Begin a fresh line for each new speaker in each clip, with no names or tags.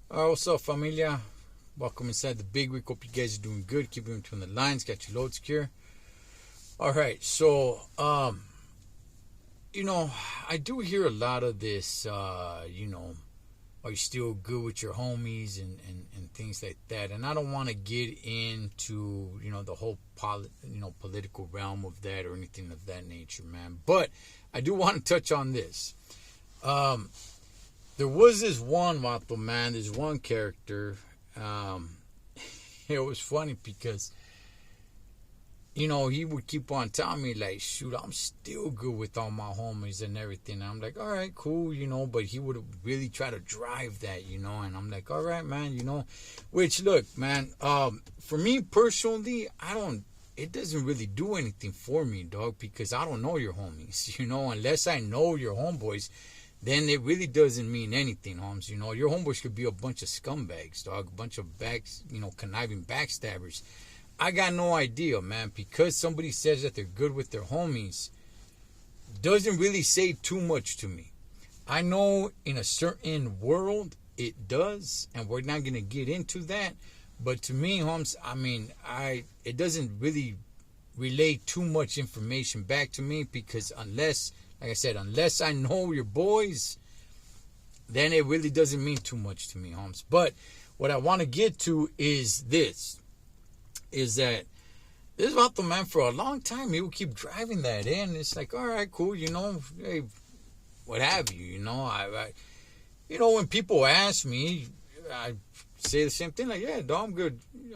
What's up, familia? Welcome inside the big week. Hope you guys are doing good. Keeping in between the lines. Got your load secure. All right, so I do hear a lot of this. Are you still good with your homies and things like that? And I don't want to get into the whole political realm of that or anything of that nature, man. But I do want to touch on this. There was this one Vato, man, this one character. It was funny because, he would keep on telling me, like, shoot, I'm still good with all my homies and everything. And I'm like, all right, cool, but he would really try to drive that, and I'm like, all right, man, which, look, man, for me personally, it doesn't really do anything for me, dog, because I don't know your homies, unless I know your homeboys. Then it really doesn't mean anything, Holmes. Your homeboys could be a bunch of scumbags, dog, a bunch of conniving backstabbers. I got no idea, man, because somebody says that they're good with their homies doesn't really say too much to me. I know in a certain world it does, and we're not going to get into that. But to me, Holmes, it doesn't really relay too much information back to me because like I said, unless I know your boys, then it really doesn't mean too much to me, Holmes. But what I want to get to is this. Is that this Vato, man, for a long time, he would keep driving that in. It's like, all right, cool, hey, what have you, when people ask me, I say the same thing, like, yeah, dog,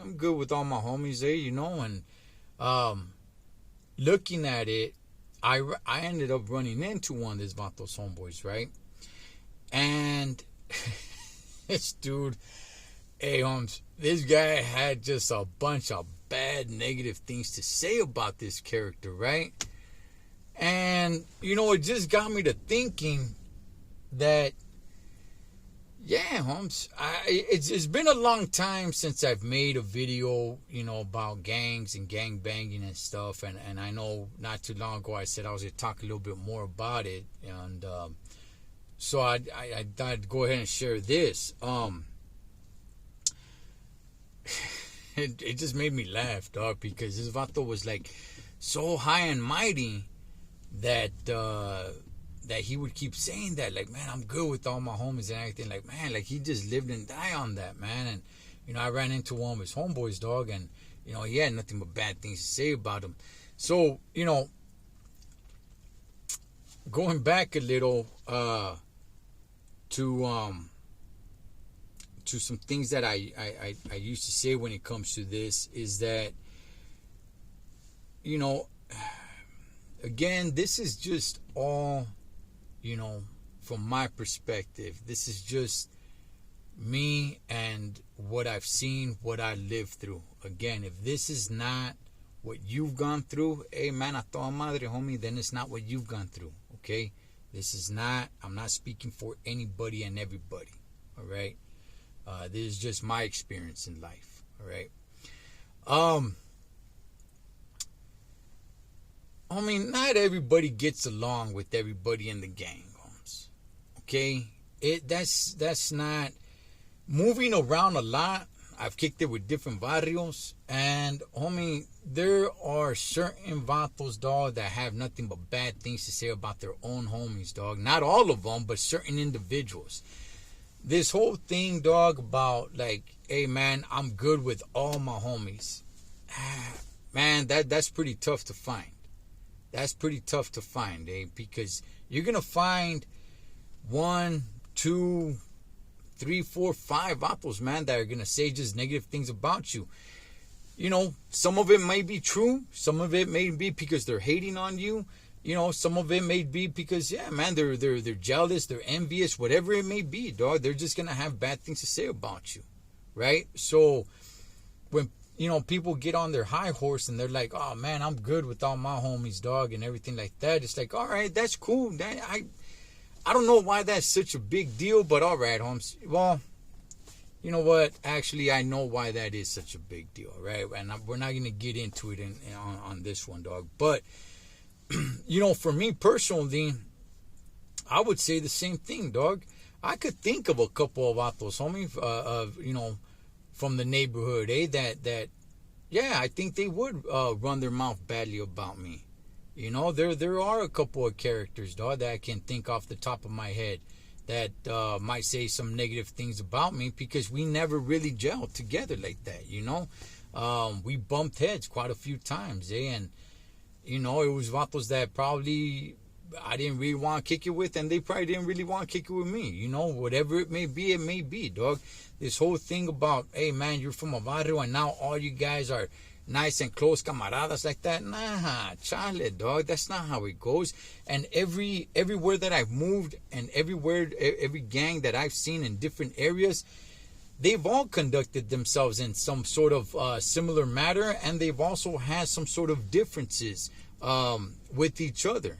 I'm good with all my homies there, and looking at it, I ended up running into one of these Vato's homeboys, right? And this dude, hey, Holmes, this guy had just a bunch of bad, negative things to say about this character, right? And, it just got me to thinking that, yeah, Holmes, it's been a long time since I've made a video, about gangs and gang banging and stuff. And I know not too long ago I said I was going to talk a little bit more about it. And so I thought I'd go ahead and share this. It just made me laugh, dog, because this Vato was like so high and mighty that he would keep saying that, like, man, I'm good with all my homies and everything. Like, man, like, he just lived and died on that, man. And, I ran into one of his homeboys, dog, and, he had nothing but bad things to say about him. So, going back a little to some things that I used to say when it comes to this is that, again, this is just all, from my perspective. This is just me and what I've seen, what I lived through. Again, if this is not what you've gone through, hey, man, a toda madre, homie, then it's not what you've gone through, okay? I'm not speaking for anybody and everybody, all right? This is just my experience in life, all right? Not everybody gets along with everybody in the gang, Holmes. Okay? That's not... Moving around a lot, I've kicked it with different barrios, and, there are certain vatos, dog, that have nothing but bad things to say about their own homies, dog. Not all of them, but certain individuals. This whole thing, dog, about, like, hey, man, I'm good with all my homies. Man, that's pretty tough to find. That's pretty tough to find, because you're going to find 1, 2, 3, 4, 5 vatos, man, that are going to say just negative things about you. Some of it may be true. Some of it may be because they're hating on you. Some of it may be because, yeah, man, they're jealous, they're envious, whatever it may be, dog. They're just going to have bad things to say about you, right? So when people get on their high horse and they're like, oh, man, I'm good with all my homies, dog, and everything like that. It's like, all right, that's cool. I don't know why that's such a big deal, but all right, Holmes. Well, you know what? Actually, I know why that is such a big deal, right? And we're not going to get into it on this one, dog. But, for me personally, I would say the same thing, dog. I could think of a couple of vatos, homie, from the neighborhood, yeah, I think they would run their mouth badly about me. There are a couple of characters, dog, that I can think off the top of my head that might say some negative things about me because we never really gelled together like that. We bumped heads quite a few times, and it was vatos that probably I didn't really want to kick it with, and they probably didn't really want to kick it with me. Whatever it may be, dog. This whole thing about, hey, man, you're from a barrio, and now all you guys are nice and close camaradas like that. Nah, chale, dog. That's not how it goes. And everywhere that I've moved, and every gang that I've seen in different areas, they've all conducted themselves in some sort of similar manner, and they've also had some sort of differences with each other.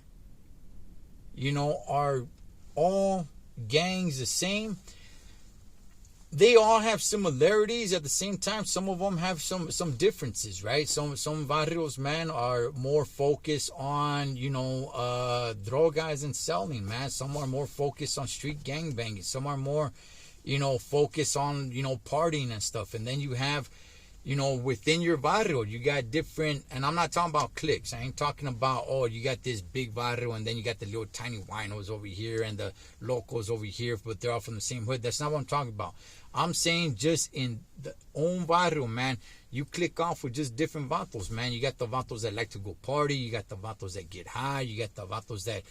Are all gangs the same? They all have similarities. At the same time, some of them have some differences, right? Some barrios, man, are more focused on drogas and selling, man. Some are more focused on street gangbanging. Some are more focused on partying and stuff. And then you have within your barrio, you got different, and I'm not talking about cliques. I ain't talking about, you got this big barrio and then you got the little tiny winos over here and the locals over here, but they're all from the same hood. That's not what I'm talking about. I'm saying just in the own barrio, man, you click off with just different vatos, man. You got the vatos that like to go party. You got the vatos that get high. You got the vatos that,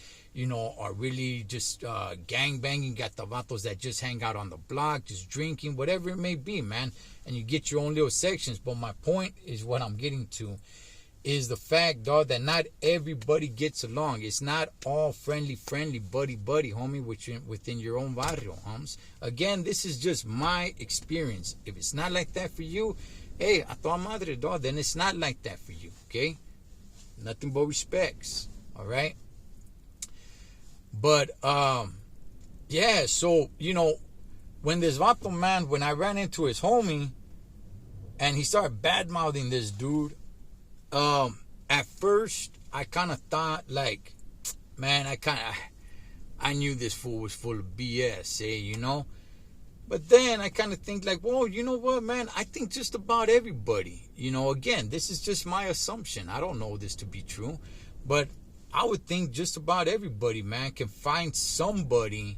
are really just gang banging. You got the vatos that just hang out on the block, just drinking, whatever it may be, man. And you get your own little sections. But my point is what I'm getting to is the fact, dog, that not everybody gets along. It's not all friendly, buddy, homie, within your own barrio, homes. Again, this is just my experience. If it's not like that for you, hey, a toda madre, dog, then it's not like that for you, okay? Nothing but respects, all right? But, yeah, so, when this vato, man, when I ran into his homie, and he started bad-mouthing this dude, at first, I kind of thought, like, man, I knew this fool was full of BS, But then I kind of think like, well, you know what, man? I think just about everybody, again, this is just my assumption. I don't know this to be true. But I would think just about everybody, man, can find somebody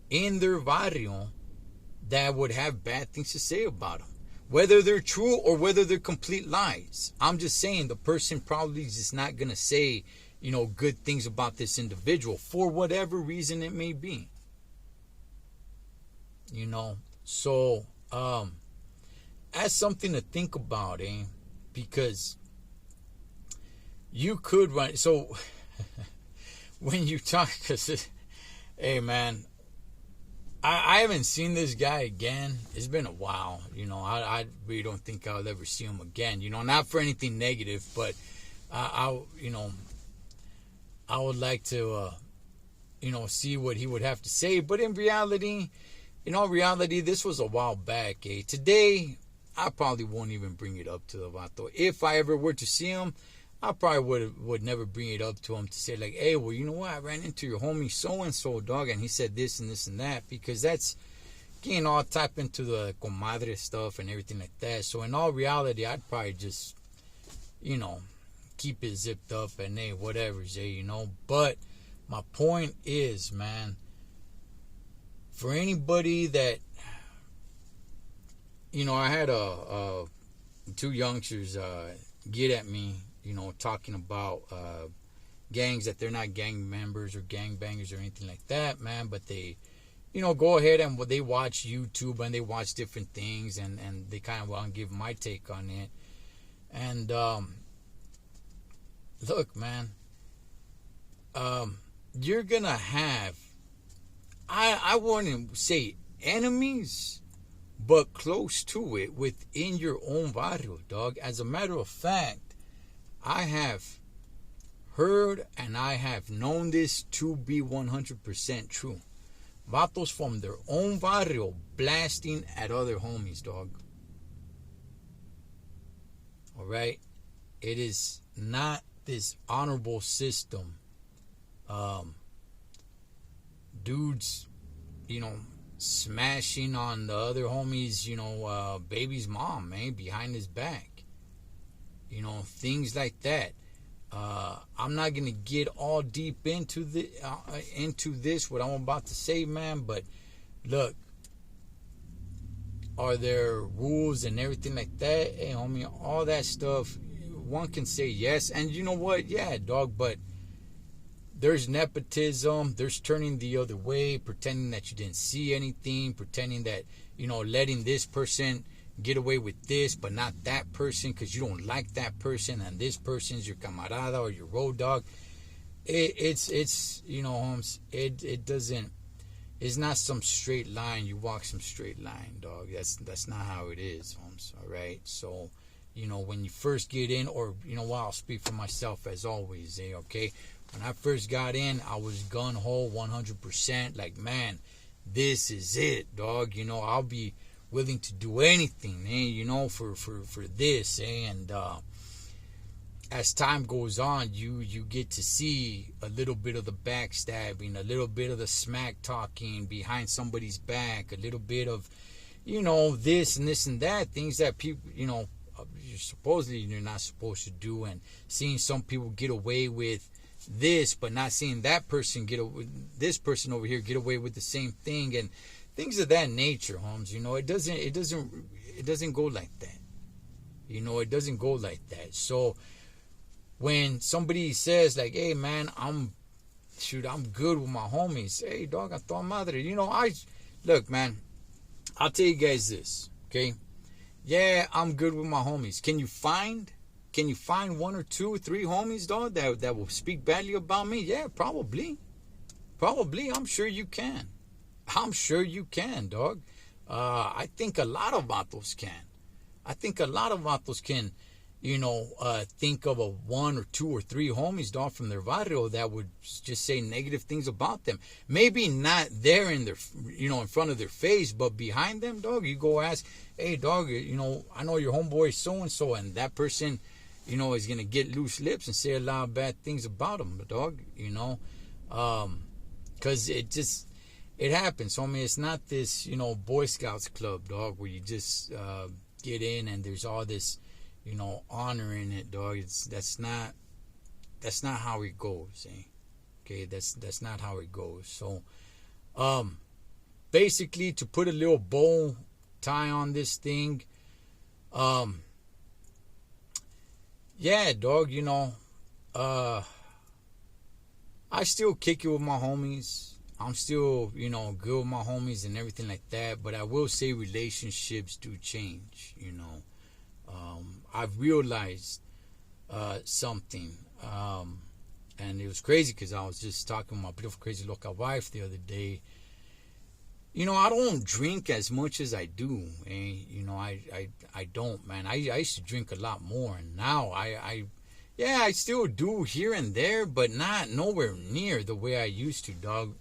in their barrio that would have bad things to say about them. Whether they're true or whether they're complete lies. I'm just saying the person probably is just not going to say, good things about this individual for whatever reason it may be. So that's something to think about, because you could run. So when you talk, because hey, man, I haven't seen this guy again. It's been a while. I really don't think I'll ever see him again. Not for anything negative, but I would like to see what he would have to say. But in reality, this was a while back. Today, I probably won't even bring it up to the vato. If I ever were to see him, I probably would never bring it up to him to say like, hey, well, you know what? I ran into your homie so-and-so, dog, and he said this and this and that, because that's getting all type into the comadre stuff and everything like that. So in all reality, I'd probably just, keep it zipped up and hey, whatever, But my point is, man, for anybody that, I had two youngsters get at me, talking about gangs, that they're not gang members or gang bangers or anything like that, man, but they, go ahead and they watch YouTube and they watch different things and they kind of want to give my take on it. And look, man, you're gonna have, I wouldn't say enemies, but close to it within your own barrio, dog. As a matter of fact, I have heard and I have known this to be 100% true. Vatos from their own barrio blasting at other homies, dog. Alright? It is not this honorable system. Dudes, smashing on the other homie's, baby's mom, man, behind his back. Things like that. I'm not gonna get all deep into this, what I'm about to say, man. But look, are there rules and everything like that? Hey, homie, all that stuff. One can say yes, and you know what? Yeah, dog. But there's nepotism. There's turning the other way, pretending that you didn't see anything, pretending that letting this person get away with this, but not that person because you don't like that person, and this person's your camarada or your road dog. It's Holmes. It doesn't. It's not some straight line. You walk some straight line, dog. That's not how it is, Holmes. All right. So, when you first get in, or I'll speak for myself as always. Okay. When I first got in, I was gun ho 100%. Like, man, this is it, dog. I'll be willing to do anything, for this, and as time goes on, you get to see a little bit of the backstabbing, a little bit of the smack talking behind somebody's back, a little bit of, this and this and that, things that people, supposedly you're not supposed to do, and seeing some people get away with this, but not seeing that person this person over here get away with the same thing, and things of that nature, Holmes. It doesn't go like that. It doesn't go like that. So when somebody says like, "Hey, man, I'm good with my homies." Hey, dog, a toda madre. Look, man, I'll tell you guys this, okay? Yeah, I'm good with my homies. Can you find 1 or 2 or 3 homies, dog, that will speak badly about me? Yeah, probably. I'm sure you can. I'm sure you can, dog. I think a lot of vatos can. think of a 1 or 2 or 3 homies, dog, from their barrio that would just say negative things about them. Maybe not there in their, in front of their face, but behind them, dog. You go ask, "Hey, dog, I know your homeboy so and so," and that person, is gonna get loose lips and say a lot of bad things about them, dog. Because it happens, homie. It's not this, Boy Scouts club, dog, where you just get in and there's all this, honor in it, dog. That's not how it goes, eh? Okay, that's not how it goes. So, basically, to put a little bow tie on this thing, yeah, dog. I still kick it with my homies. I'm still, good with my homies and everything like that. But I will say relationships do change, I've realized something. And it was crazy because I was just talking with my beautiful, crazy local wife the other day. I don't drink as much as I do. I don't, man. I used to drink a lot more. And now I still do here and there, but nowhere near the way I used to, dog.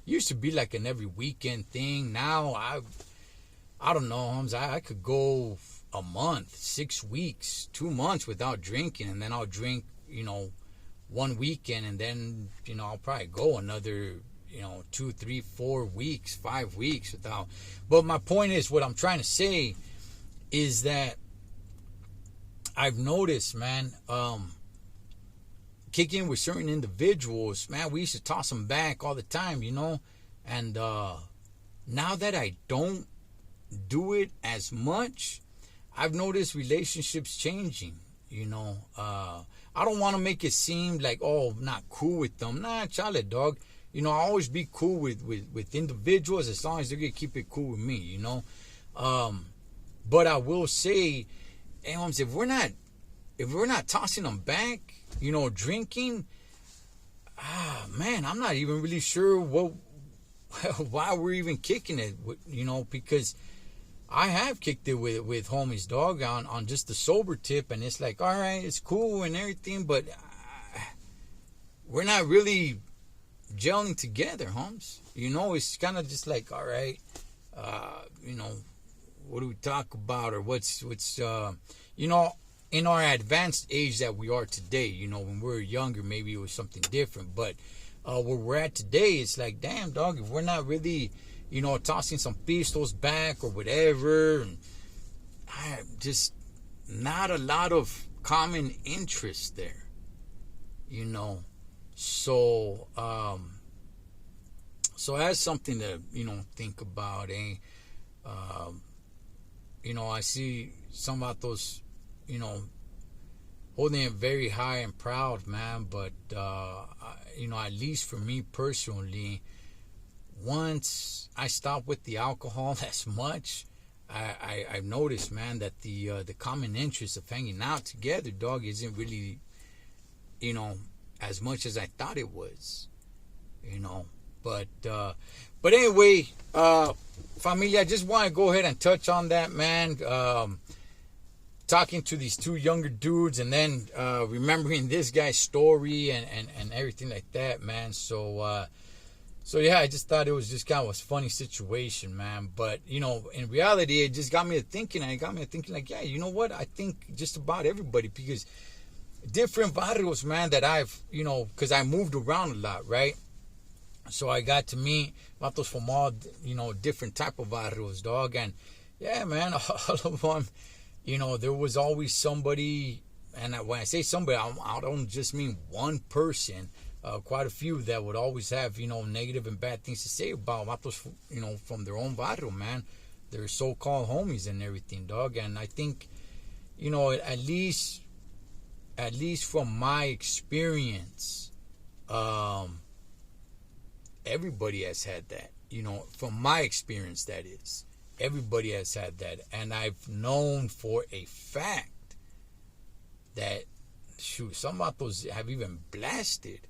Used to be like an every weekend thing. Now I don't know, Holmes. I could go a month, 6 weeks, 2 months without drinking, and then I'll drink, 1 weekend, and then I'll probably go another 2, 3, 4 weeks, 5 weeks without. But my point is, what I'm trying to say is that I've noticed, man, kicking with certain individuals, man, we used to toss them back all the time, and now that I don't do it as much, I've noticed relationships changing. I don't want to make it seem like, oh, I'm not cool with them. Nah, chale, dog. I always be cool with individuals as long as they're gonna keep it cool with me. But I will say, hey, Holmes, if we're not tossing them back, drinking, man, I'm not even really sure why we're even kicking it, because I have kicked it with homies, dog, on just the sober tip, and it's like, all right, it's cool and everything, but we're not really gelling together, Holmes. It's kind of just like, all right, what do we talk about, or what's in our advanced age that we are today, when we were younger, maybe it was something different, but where we're at today, it's like, damn, dog, if we're not really tossing some pistols back or whatever. And just not a lot of common interest there. So that's something to think about. I see some of those holding it very high and proud, man. But at least for me personally, once I stop with the alcohol as much, I've noticed, man, that the common interest of hanging out together, dog, isn't really as much as I thought it was. But anyway, familia, I just want to go ahead and touch on that, man. Talking to these two younger dudes, and then remembering this guy's story and everything like that, man. So yeah, I just thought it was just kind of a funny situation, man. But in reality, it just got me to thinking. And it got me to thinking, like, yeah, you know what? I think just about everybody, because different barrios, man, that I've because I moved around a lot, right? So I got to meet vatos from all different type of barrios, dog. And yeah, man, all of them. There was always somebody, and when I say somebody, I don't just mean one person, quite a few that would always have, negative and bad things to say about vatos, from their own barrio, man. Their so-called homies and everything, dog. And I think, at least from my experience, everybody has had that, from my experience, that is. Everybody has had that. And I've known for a fact that, some vatos have even blasted,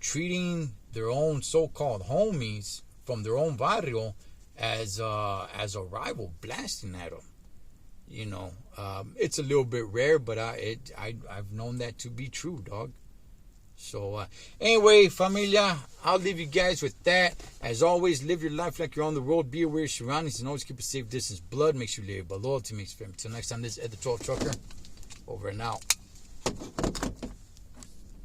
treating their own so-called homies from their own barrio as a rival, blasting at them. It's a little bit rare, but I've known that to be true, dog. So anyway, familia, I'll leave you guys with that. As always, live your life like you're on the road. Be aware of your surroundings and always keep a safe distance. Blood makes you live, but loyalty makes you family. Till next time, this is Ed the 12 Trucker. Over and out.